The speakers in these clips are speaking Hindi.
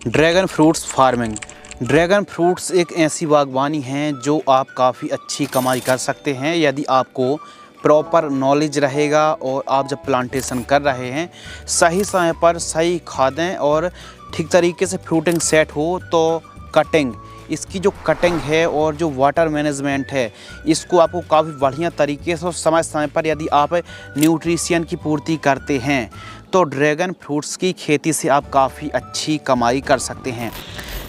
Dragon fruits farming. Dragon fruits एक ऐसी बागवानी है जो आप काफ़ी अच्छी कमाई कर सकते हैं यदि आपको प्रॉपर नॉलेज रहेगा और आप जब प्लांटेशन कर रहे हैं सही समय पर सही खादें और ठीक तरीके से फ्रूटिंग सेट हो तो कटिंग, इसकी जो कटिंग है और जो वाटर मैनेजमेंट है इसको आपको काफ़ी बढ़िया तरीके से और समय समय पर यदि आप न्यूट्रिशन की पूर्ति करते हैं तो ड्रैगन फ्रूट्स की खेती से आप काफ़ी अच्छी कमाई कर सकते हैं।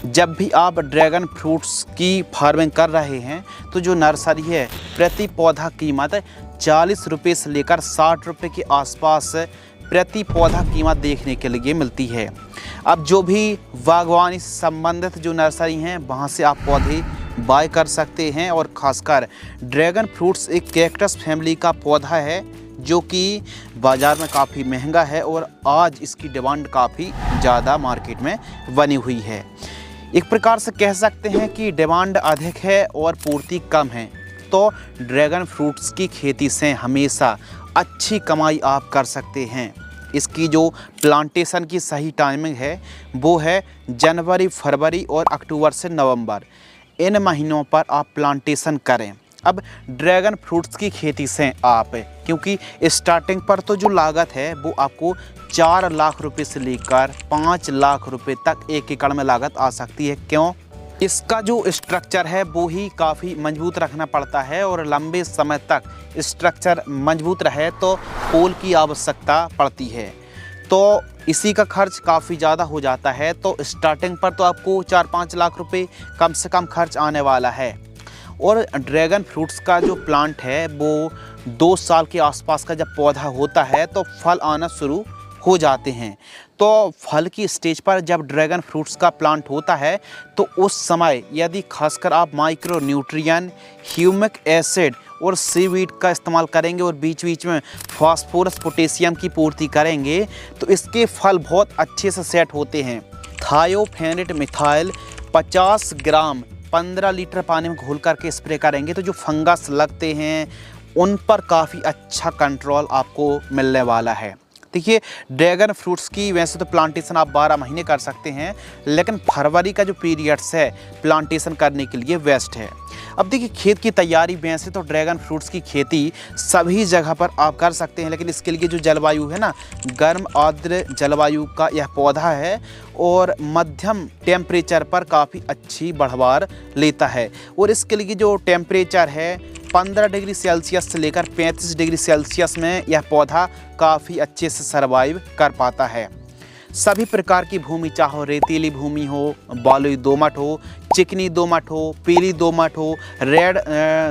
जब भी आप ड्रैगन फ्रूट्स की फार्मिंग कर रहे हैं तो जो नर्सरी है प्रति पौधा कीमत 40 रुपये से लेकर 60 रुपये के आसपास प्रति पौधा कीमत देखने के लिए मिलती है। अब जो भी बागवानी से संबंधित जो नर्सरी हैं वहाँ से आप पौधे बाय कर सकते हैं और ख़ासकर ड्रैगन फ्रूट्स एक कैक्टस फैमिली का पौधा है जो कि बाज़ार में काफ़ी महंगा है और आज इसकी डिमांड काफ़ी ज़्यादा मार्केट में बनी हुई है। एक प्रकार से कह सकते हैं कि डिमांड अधिक है और पूर्ति कम है। तो ड्रैगन फ्रूट्स की खेती से हमेशा अच्छी कमाई आप कर सकते हैं। इसकी जो प्लांटेशन की सही टाइमिंग है वो है जनवरी, फरवरी और अक्टूबर से नवंबर। इन महीनों पर आप प्लांटेशन करें। अब ड्रैगन फ्रूट्स की खेती से आप, क्योंकि स्टार्टिंग पर तो जो लागत है वो आपको 4 लाख रुपए से लेकर 5 लाख रुपए तक 1 एकड़ में लागत आ सकती है। क्यों? इसका जो स्ट्रक्चर है वो ही काफ़ी मजबूत रखना पड़ता है और लंबे समय तक स्ट्रक्चर मजबूत रहे तो पोल की आवश्यकता पड़ती है, तो इसी का खर्च काफ़ी ज़्यादा हो जाता है। तो स्टार्टिंग पर तो आपको 4-5 लाख रुपए कम से कम खर्च आने वाला है। और ड्रैगन फ्रूट्स का जो प्लांट है वो 2 साल के आसपास का जब पौधा होता है तो फल आना शुरू हो जाते हैं। तो फल की स्टेज पर जब ड्रैगन फ्रूट्स का प्लांट होता है तो उस समय यदि खासकर आप माइक्रो न्यूट्रिएंट, ह्यूमिक एसिड और सीवीड का इस्तेमाल करेंगे और बीच बीच में फास्फोरस, पोटेशियम की पूर्ति करेंगे तो इसके फल बहुत अच्छे से सेट होते हैं। थायोफेनेट मिथाइल 50 ग्राम 15 लीटर पानी में घोल करके स्प्रे करेंगे तो जो फंगस लगते हैं उन पर काफ़ी अच्छा कंट्रोल आपको मिलने वाला है। देखिए, ड्रैगन फ्रूट्स की वैसे तो प्लांटेशन आप 12 महीने कर सकते हैं, लेकिन फरवरी का जो पीरियड्स है प्लांटेशन करने के लिए बेस्ट है। अब देखिए, खेत की तैयारी वैसे तो ड्रैगन फ्रूट्स की खेती सभी जगह पर आप कर सकते हैं, लेकिन इसके लिए जो जलवायु है ना, गर्म आर्द्र जलवायु का यह पौधा है और मध्यम टेम्परेचर पर काफ़ी अच्छी बढ़वार लेता है। और इसके लिए जो टेम्परेचर है 15 डिग्री सेल्सियस से लेकर 35 डिग्री सेल्सियस में यह पौधा काफ़ी अच्छे से सर्वाइव कर पाता है। सभी प्रकार की भूमि, चाहे रेतीली भूमि हो, बालुई दोमट हो, चिकनी दोमट हो, पीली दोमट हो, रेड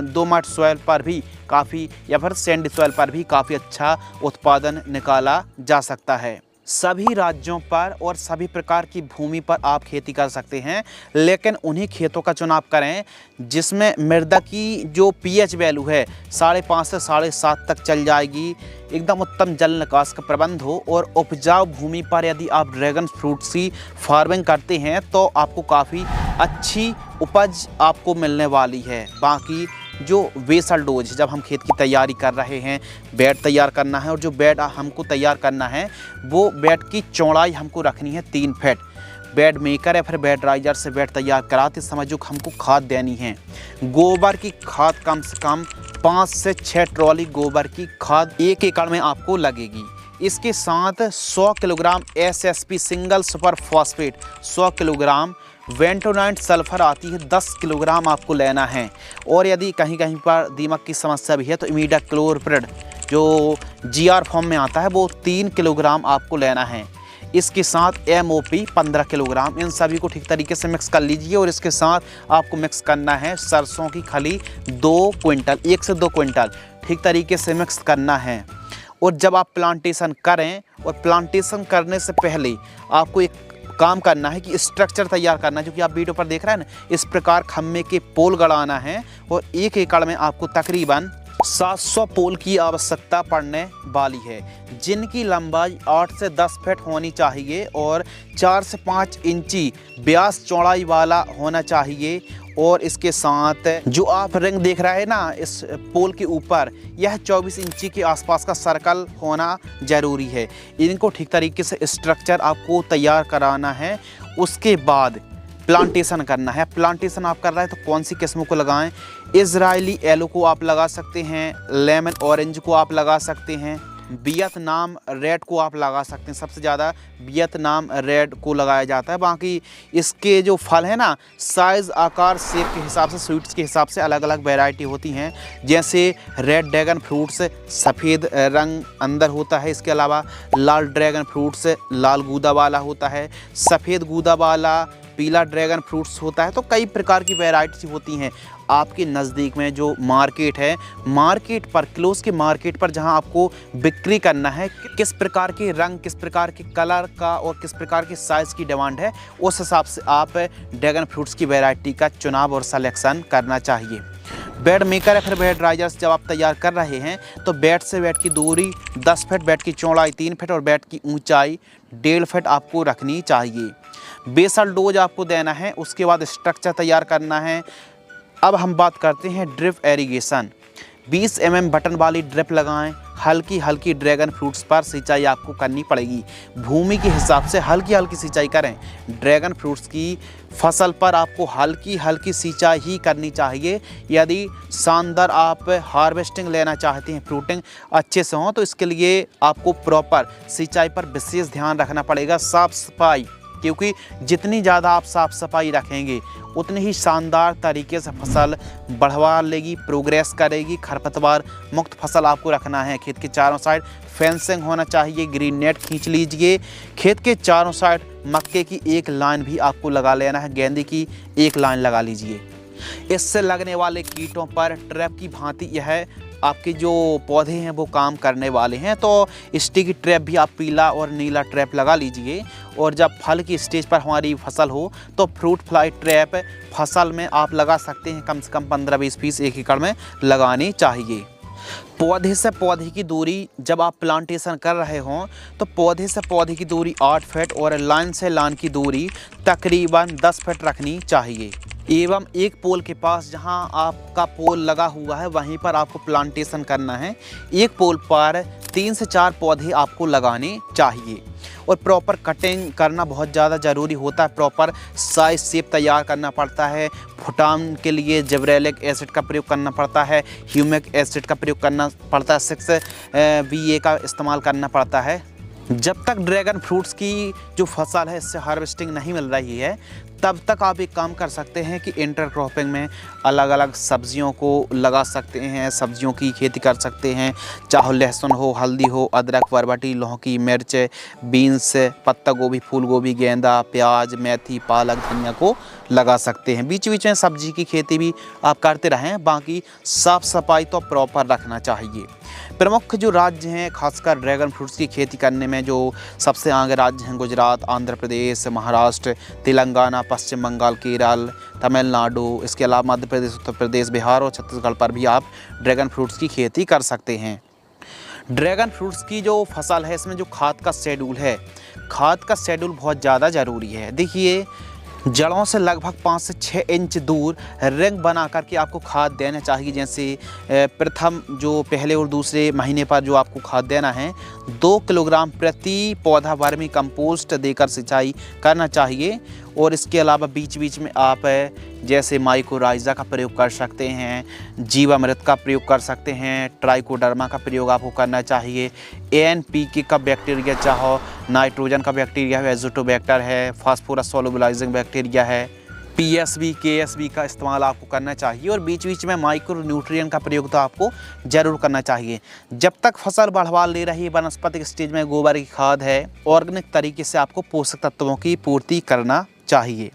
दोमट सॉइल पर भी काफ़ी, या फिर सैंडी सॉइल पर भी काफ़ी अच्छा उत्पादन निकाला जा सकता है। सभी राज्यों पर और सभी प्रकार की भूमि पर आप खेती कर सकते हैं, लेकिन उन्हीं खेतों का चुनाव करें जिसमें मृदा की जो पीएच वैल्यू है 5.5 से 7.5 तक चल जाएगी, एकदम उत्तम जल निकास का प्रबंध हो। और उपजाऊ भूमि पर यदि आप ड्रैगन फ्रूट्स की फार्मिंग करते हैं तो आपको काफ़ी अच्छी उपज आपको मिलने वाली है। बाकी जो बेसल डोज, जब हम खेत की तैयारी कर रहे हैं, बेड तैयार करना है और जो बेड हमको तैयार करना है वो बेड की चौड़ाई हमको रखनी है 3 फीट। बेड मेकर या फिर बेड राइजर से बेड तैयार कराते समय जो हमको खाद देनी है, गोबर की खाद कम से कम 5 से 6 ट्रॉली गोबर की खाद 1 एकड़ में आपको लगेगी। इसके साथ 100 kilogram SSP single super phosphate, 100 kilogram bentonite sulphur आती है 10 किलोग्राम आपको लेना है। और यदि कहीं कहीं पर दीमक की समस्या भी है तो इमिडाक्लोप्रिड जो GR फॉर्म में आता है वो 3 किलोग्राम आपको लेना है। इसके साथ MOP 15 किलोग्राम, इन सभी को ठीक तरीके से मिक्स कर लीजिए। और इसके साथ आपको मिक्स करना है सरसों की खली 2 क्विंटल, 1 से 2 क्विंटल ठीक तरीके से मिक्स करना है। और जब आप प्लांटेशन करें, और प्लांटेशन करने से पहले आपको एक काम करना है कि स्ट्रक्चर तैयार करना है, जो कि आप वीडियो पर देख रहे हैं ना, इस प्रकार खम्भे के पोल गड़ाना है। और 1 एकड़ में आपको तकरीबन 700 पोल की आवश्यकता पड़ने वाली है, जिनकी लंबाई 8 से 10 फीट होनी चाहिए और 4 से 5 इंची व्यास चौड़ाई वाला होना चाहिए। और इसके साथ जो आप रिंग देख रहे हैं ना इस पोल के ऊपर, यह 24 इंची के आसपास का सर्कल होना ज़रूरी है। इनको ठीक तरीके से स्ट्रक्चर आपको तैयार कराना है उसके बाद प्लांटेशन करना है। प्लांटेशन आप कर रहे हैं तो कौन सी किस्मों को लगाएं? इजरायली येलो को आप लगा सकते हैं, लेमन ऑरेंज को आप लगा सकते हैं, वियतनाम रेड को आप लगा सकते हैं। सबसे ज़्यादा वियतनाम रेड को लगाया जाता है। बाकी इसके जो फल है ना, साइज़, आकार, शेप के हिसाब से, स्वीट्स के हिसाब से अलग अलग वैरायटी होती हैं। जैसे रेड ड्रैगन फ्रूट्स सफ़ेद रंग अंदर होता है, इसके अलावा लाल ड्रैगन फ्रूट्स लाल गूदा वाला होता है, सफ़ेद गूदा वाला पीला ड्रैगन फ्रूट्स होता है। तो कई प्रकार की वैरायटी होती हैं। आपके नज़दीक में जो मार्केट है, मार्केट पर, क्लोज के मार्केट पर जहां आपको बिक्री करना है, किस प्रकार के रंग, किस प्रकार के कलर का और किस प्रकार के साइज़ की डिमांड है, उस हिसाब से आप ड्रैगन फ्रूट्स की वैरायटी का चुनाव और सलेक्शन करना चाहिए। बेड मेकर या फिर बेड राइजर्स जब आप तैयार कर रहे हैं तो बेड से बेड की दूरी 10 फीट, बेड की चौड़ाई 3 फीट और बेड की ऊंचाई 1.5 फीट आपको रखनी चाहिए। बेसल डोज आपको देना है, उसके बाद स्ट्रक्चर तैयार करना है। अब हम बात करते हैं ड्रिप एरीगेशन। 20 mm बटन वाली ड्रिप लगाएं। हल्की हल्की ड्रैगन फ्रूट्स पर सिंचाई आपको करनी पड़ेगी। भूमि के हिसाब से हल्की हल्की सिंचाई करें। ड्रैगन फ्रूट्स की फसल पर आपको हल्की हल्की सिंचाई ही करनी चाहिए। यदि शानदार आप हार्वेस्टिंग लेना चाहते हैं, फ्रूटिंग अच्छे से हो, तो इसके लिए आपको प्रॉपर सिंचाई पर विशेष ध्यान रखना पड़ेगा। साफ़ सफाई, क्योंकि जितनी ज़्यादा आप साफ़ सफाई रखेंगे उतनी ही शानदार तरीके से फसल बढ़वा लेगी, प्रोग्रेस करेगी। खरपतवार मुक्त फसल आपको रखना है। खेत के चारों साइड फेंसिंग होना चाहिए, ग्रीन नेट खींच लीजिए। खेत के चारों साइड मक्के की एक लाइन भी आपको लगा लेना है, गेंदे की एक लाइन लगा लीजिए। इससे लगने वाले कीटों पर ट्रैप की भांति यह आपके जो पौधे हैं वो काम करने वाले हैं। तो स्टिकी ट्रैप भी आप पीला और नीला ट्रैप लगा लीजिए। और जब फल की स्टेज पर हमारी फसल हो तो फ्रूट फ्लाई ट्रैप फसल में आप लगा सकते हैं। कम से कम 15-20 पीस एक एकड़ में लगानी चाहिए। पौधे से पौधे की दूरी जब आप प्लांटेशन कर रहे हों तो पौधे से पौधे की दूरी 8 फीट और लाइन से लाइन की दूरी तकरीबन 10 फीट रखनी चाहिए। एवं एक पोल के पास जहां आपका पोल लगा हुआ है वहीं पर आपको प्लांटेशन करना है। एक पोल पर 3 से 4 पौधे आपको लगाने चाहिए। और प्रॉपर कटिंग करना बहुत ज़्यादा ज़रूरी होता है। प्रॉपर साइज शेप तैयार करना पड़ता है। फुटान के लिए जिब्रेलिक एसिड का प्रयोग करना पड़ता है, ह्यूमिक एसिड का प्रयोग करना पड़ता है, 6VA का इस्तेमाल करना पड़ता है। जब तक ड्रैगन फ्रूट्स की जो फसल है इससे हार्वेस्टिंग नहीं मिल रही है तब तक आप एक काम कर सकते हैं कि इंटरक्रॉपिंग में अलग अलग सब्जियों को लगा सकते हैं, सब्जियों की खेती कर सकते हैं। चाहे लहसुन हो, हल्दी हो, अदरक, बरबटी, लौकी, मिर्च, बीन्स, पत्ता गोभी, फूल गोभी, गेंदा, प्याज, मेथी, पालक, धनिया को लगा सकते हैं। बीच बीच में सब्जी की खेती भी आप करते रहें। बाकी साफ़ सफाई तो प्रॉपर रखना चाहिए। प्रमुख जो राज्य हैं खासकर ड्रैगन फ्रूट्स की खेती करने में, जो सबसे आगे राज्य हैं गुजरात, आंध्र प्रदेश, महाराष्ट्र, तेलंगाना, पश्चिम बंगाल, केरल, तमिलनाडु, इसके अलावा मध्य प्रदेश, उत्तर प्रदेश, बिहार और छत्तीसगढ़ पर भी आप ड्रैगन फ्रूट्स की खेती कर सकते हैं। ड्रैगन फ्रूट्स की जो फसल है इसमें जो खाद का शेड्यूल है, खाद का शेड्यूल बहुत ज़्यादा ज़रूरी है। देखिए, जड़ों से लगभग 5 से 6 इंच दूर रिंग बना करके आपको खाद देना चाहिए। जैसे प्रथम जो पहले और दूसरे महीने पर जो आपको खाद देना है 2 किलोग्राम प्रति पौधा वर्मी कंपोस्ट देकर सिंचाई करना चाहिए। और इसके अलावा बीच बीच में आप जैसे माइकोराइजा का प्रयोग कर सकते हैं, जीवामृत का प्रयोग कर सकते हैं, ट्राइकोडर्मा का प्रयोग आपको करना चाहिए। NPK का बैक्टीरिया, चाहे नाइट्रोजन का बैक्टीरिया है, एजोटोबैक्टर है, फास्फोरस सोलुबलाइजिंग बैक्टीरिया है, PSB, KSB का इस्तेमाल आपको करना चाहिए। और बीच बीच में माइक्रो न्यूट्रिएंट का प्रयोग तो आपको ज़रूर करना चाहिए। जब तक फसल बढ़वा ले रही है वनस्पतिक स्टेज में गोबर की खाद है, ऑर्गेनिक तरीके से आपको पोषक तत्वों की पूर्ति करना चाहिए।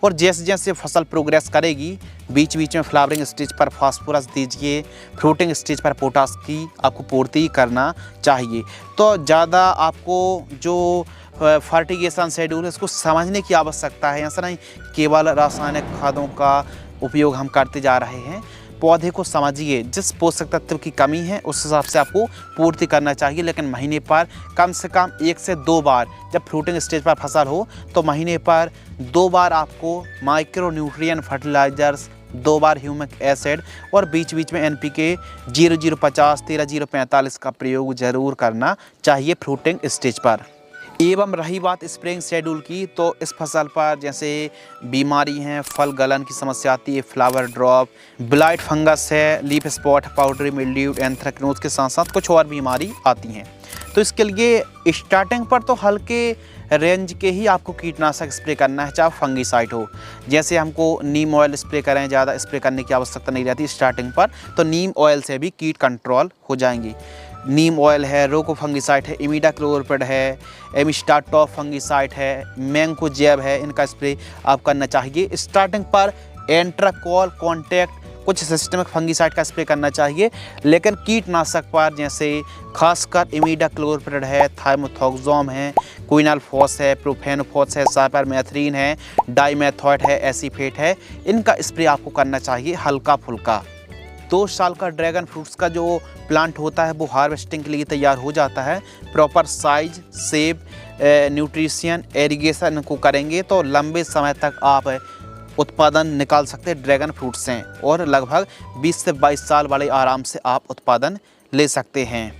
और जैसे जैसे फसल प्रोग्रेस करेगी बीच बीच में फ्लावरिंग स्टेज पर फास्फोरस दीजिए, फ्रूटिंग स्टेज पर पोटास की आपको पूर्ति करना चाहिए। तो ज़्यादा आपको जो फर्टिगेशन शेड्यूल है इसको समझने की आवश्यकता है। ऐसा नहीं केवल रासायनिक खादों का उपयोग हम करते जा रहे हैं। पौधे को समझिए, जिस पोषक तत्व की कमी है उस हिसाब से आपको पूर्ति करना चाहिए। लेकिन महीने पर कम से कम 1 से 2 बार, जब फ्रूटिंग स्टेज पर फसल हो तो महीने पर 2 बार आपको माइक्रो न्यूट्रिएंट फर्टिलाइजर्स, 2 बार ह्यूमिक एसिड और बीच बीच में NPK 0050, 13045 का प्रयोग ज़रूर करना चाहिए फ्रूटिंग स्टेज पर। एवं रही बात स्प्रेइंग शेड्यूल की, तो इस फसल पर जैसे बीमारी हैं, फल गलन की समस्या आती है, फ्लावर ड्रॉप, ब्लाइट फंगस है, leaf spot, powdery mildew, anthracnose के साथ साथ कुछ और बीमारी आती हैं। तो इसके लिए स्टार्टिंग पर तो हल्के रेंज के ही आपको कीटनाशक स्प्रे करना है, चाहे फंगीसाइड हो। जैसे हमको नीम ऑयल स्प्रे करें, ज़्यादा स्प्रे करने की आवश्यकता नहीं रहती स्टार्टिंग पर, तो नीम ऑयल से भी कीट कंट्रोल हो जाएंगी। नीम ऑयल है, रोको फंगीसाइड है, इमिडाक्लोपिड है, एमिस्टाटॉप फंगीसाइड है, मैंकोजेब है, इनका स्प्रे आप करना चाहिए। स्टार्टिंग पर एंट्राकॉल कॉन्टैक्ट कुछ सिस्टमिक फंगीसाइड का स्प्रे करना चाहिए, लेकिन कीटनाशक पर जैसे खासकर इमिडाक्लोपिड है, थाइमोथोक्सोम है, क्विनालफॉस है, प्रोफेनोफॉस है, साइपरमेथ्रिन है, डाइमेथॉयड है, एसीफेट है, इनका स्प्रे आपको करना चाहिए हल्का फुल्का। 2 साल का ड्रैगन फ्रूट्स का जो प्लांट होता है वो हार्वेस्टिंग के लिए तैयार हो जाता है। Proper size, shape, nutrition, irrigation को करेंगे तो लंबे समय तक आप उत्पादन निकाल सकते हैं ड्रैगन फ्रूट्स से, और लगभग 20 से 22 साल वाले आराम से आप उत्पादन ले सकते हैं।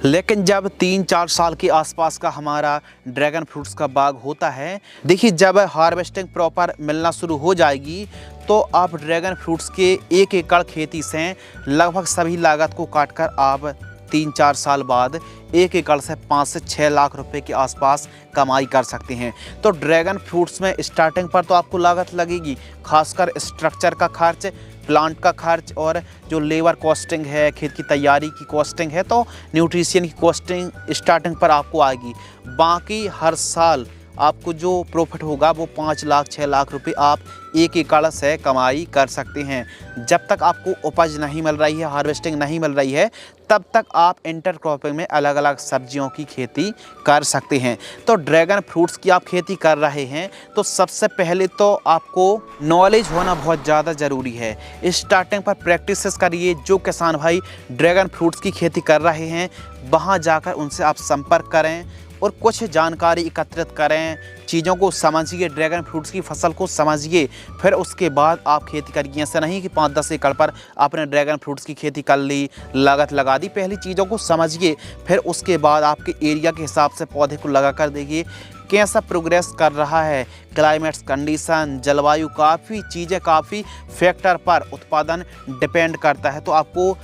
लेकिन जब 3-4 साल के आसपास का हमारा ड्रैगन फ्रूट्स का बाग होता है, देखिए जब हार्वेस्टिंग प्रॉपर मिलना शुरू हो जाएगी तो आप ड्रैगन फ्रूट्स के 1 एकड़ खेती से लगभग सभी लागत को काटकर आप 3-4 साल बाद 1 एकड़ से 5 से 6 लाख रुपए के आसपास कमाई कर सकते हैं। तो ड्रैगन फ्रूट्स में स्टार्टिंग पर तो आपको लागत लगेगी, खासकर स्ट्रक्चर का खर्च, प्लांट का खर्च, और जो लेबर कॉस्टिंग है, खेत की तैयारी की कॉस्टिंग है, तो न्यूट्रिशन की कॉस्टिंग स्टार्टिंग पर आपको आएगी। बाकी हर साल आपको जो प्रॉफिट होगा वो 5 लाख 6 लाख रुपए आप 1 एकड़ से कमाई कर सकते हैं। जब तक आपको उपज नहीं मिल रही है, हार्वेस्टिंग नहीं मिल रही है, तब तक आप इंटरक्रॉपिंग में अलग अलग सब्जियों की खेती कर सकते हैं। तो ड्रैगन फ्रूट्स की आप खेती कर रहे हैं तो सबसे पहले तो आपको नॉलेज होना बहुत ज़्यादा ज़रूरी है। स्टार्टिंग पर प्रैक्टिस करिए। जो किसान भाई ड्रैगन फ्रूट्स की खेती कर रहे हैं वहाँ जाकर उनसे आप संपर्क करें और कुछ जानकारी एकत्रित करें, चीज़ों को समझिए, ड्रैगन फ्रूट्स की फसल को समझिए, फिर उसके बाद आप खेती करिए। ऐसा नहीं कि 5-10 एकड़ पर आपने ड्रैगन फ्रूट्स की खेती कर ली, लागत लगा दी। पहली चीज़ों को समझिए, फिर उसके बाद आपके एरिया के हिसाब से पौधे को लगा कर देखिए कैसा प्रोग्रेस कर रहा है। क्लाइमेट्स कंडीशन, जलवायु, काफ़ी चीज़ें, काफ़ी फैक्टर पर उत्पादन डिपेंड करता है। तो आपको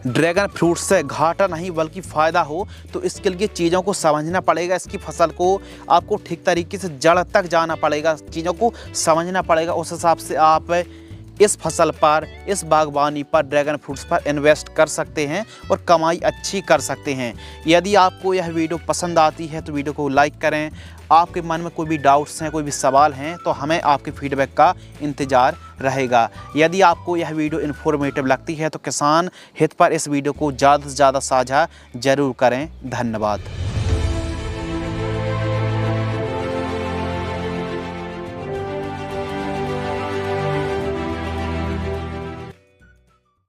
ड्रैगन फ्रूट से घाटा नहीं बल्कि फ़ायदा हो, तो इसके लिए चीज़ों को समझना पड़ेगा। इसकी फसल को आपको ठीक तरीके से जड़ तक जाना पड़ेगा, चीज़ों को समझना पड़ेगा। उस हिसाब से आप इस फसल पर, इस बागवानी पर, ड्रैगन फ्रूट्स पर इन्वेस्ट कर सकते हैं और कमाई अच्छी कर सकते हैं। यदि आपको यह वीडियो पसंद आती है तो वीडियो को लाइक करें। आपके मन में कोई भी डाउट्स हैं, कोई भी सवाल हैं, तो हमें आपके फीडबैक का इंतज़ार रहेगा। यदि आपको यह वीडियो इन्फॉर्मेटिव लगती है तो किसान हित पर इस वीडियो को ज़्यादा से ज़्यादा साझा ज़रूर करें। धन्यवाद।